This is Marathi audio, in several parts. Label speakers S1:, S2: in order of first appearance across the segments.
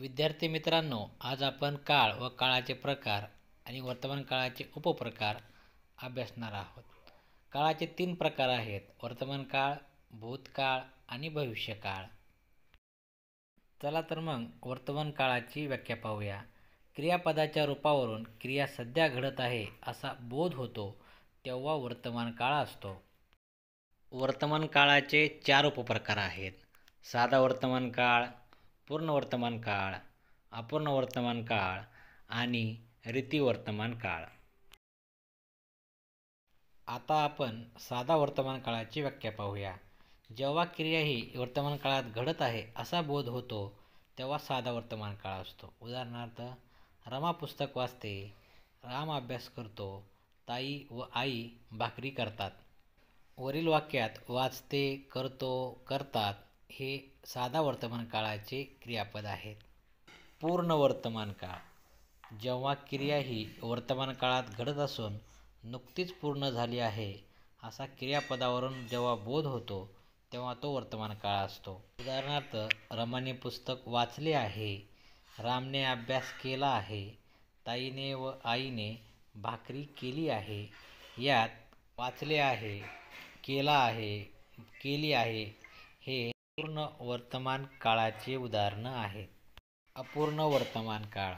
S1: विद्यार्थी मित्रांनो, आज आपण काळ व काळाचे प्रकार आणि वर्तमान काळाचे उपप्रकार अभ्यासणार आहोत. काळाचे 3 प्रकार आहेत: वर्तमान काळ, भूतकाळ आणि भविष्यकाळ. चला तर मग वर्तमान काळाची व्याख्या पाहूया. क्रियापदाच्या रूपावरून क्रिया सध्या घडत आहे असा बोध होतो तेव्हा वर्तमान काळ असतो. वर्तमान काळाचे 4 उपप्रकार आहेत: साधा वर्तमान काळ, पूर्ण वर्तमान काळ, अपूर्ण वर्तमान काळ आणि रीती वर्तमान काळ. आता आपण साधा वर्तमान काळाची व्याख्या पाहूया. जेव्हा क्रिया ही वर्तमान काळात घडत आहे असा बोध होतो तेव्हा साधा वर्तमान काळ असतो. उदाहरणार्थ, रमा पुस्तक वाचते, राम अभ्यास करतो, ताई व आई भाकरी करतात. वरील वाक्यात वाचते, करतो, करतात हे साधा वर्तमान काळाचे क्रियापद आहेत. पूर्ण वर्तमान काळ, जेव्हा क्रिया ही वर्तमान काळात घडत असून नुकतीच पूर्ण झाली आहे असा क्रियापदावरून जेव्हा बोध होतो तेव्हा तो वर्तमान काळ असतो. उदाहरणार्थ, रमाने पुस्तक वाचले आहे, रामने अभ्यास केला आहे, ताईने व आईने भाकरी केली आहे. यात वाचले आहे, केला आहे, केली आहे हे पूर्ण वर्तमान काळाचे उदाहरणं आहेत. अपूर्ण वर्तमान काळ,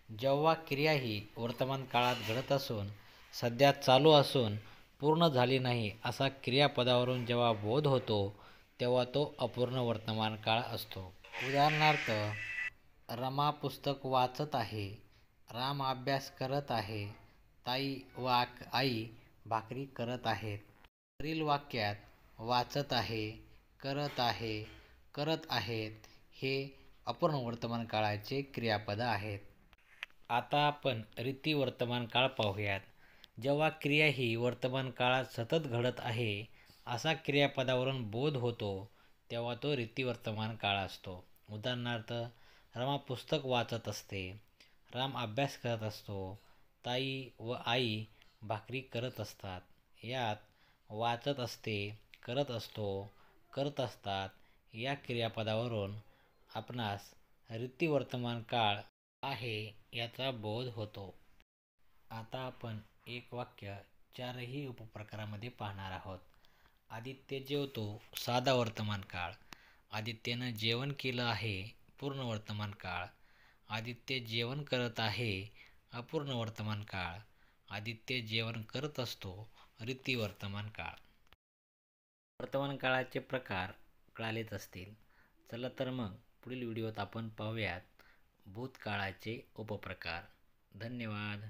S1: जेव्हा क्रिया ही वर्तमान काळात घडत असून सध्या चालू असून पूर्ण झाली नाही असा क्रियापदावरून जेव्हा बोध होतो तेव्हा तो अपूर्ण वर्तमान काळ असतो. उदाहरणार्थ, रमा पुस्तक वाचत आहे, राम अभ्यास करत आहे, ताई व आई भाकरी करत आहेत. वरील वाक्यात वाचत आहे, करत आहे, करत आहेत हे अपूर्ण वर्तमान काळाचे क्रियापद आहेत. आता आपण रीती वर्तमान काळ पाहूयात. जेव्हा क्रिया ही वर्तमान काळात सतत घडत आहे असा क्रियापदावरून बोध होतो तेव्हा तो रीती वर्तमान काळ असतो. उदाहरणार्थ, रमा पुस्तक वाचत असते, राम अभ्यास करत असतो, ताई व आई भाकरी करत असतात. यात वाचत असते, करत असतो, करत असतात या क्रियापदावरून आपणास रीती वर्तमान काळ आहे याचा बोध होतो. आता आपण एक वाक्य 4ही उपप्रकारामध्ये पाहणार आहोत. आदित्य जेवतो, साधा वर्तमान काळ. आदित्यनं जेवण केलं आहे, पूर्ण वर्तमान काळ. आदित्य जेवण करत आहे, अपूर्ण वर्तमान काळ. आदित्य जेवण करत असतो, रीती वर्तमान काळ. वर्तमान काळाचे प्रकार कळालेच असतील. चला तर मग पुढील व्हिडिओत आपण पाहूयात भूतकाळाचे उपप्रकार. धन्यवाद.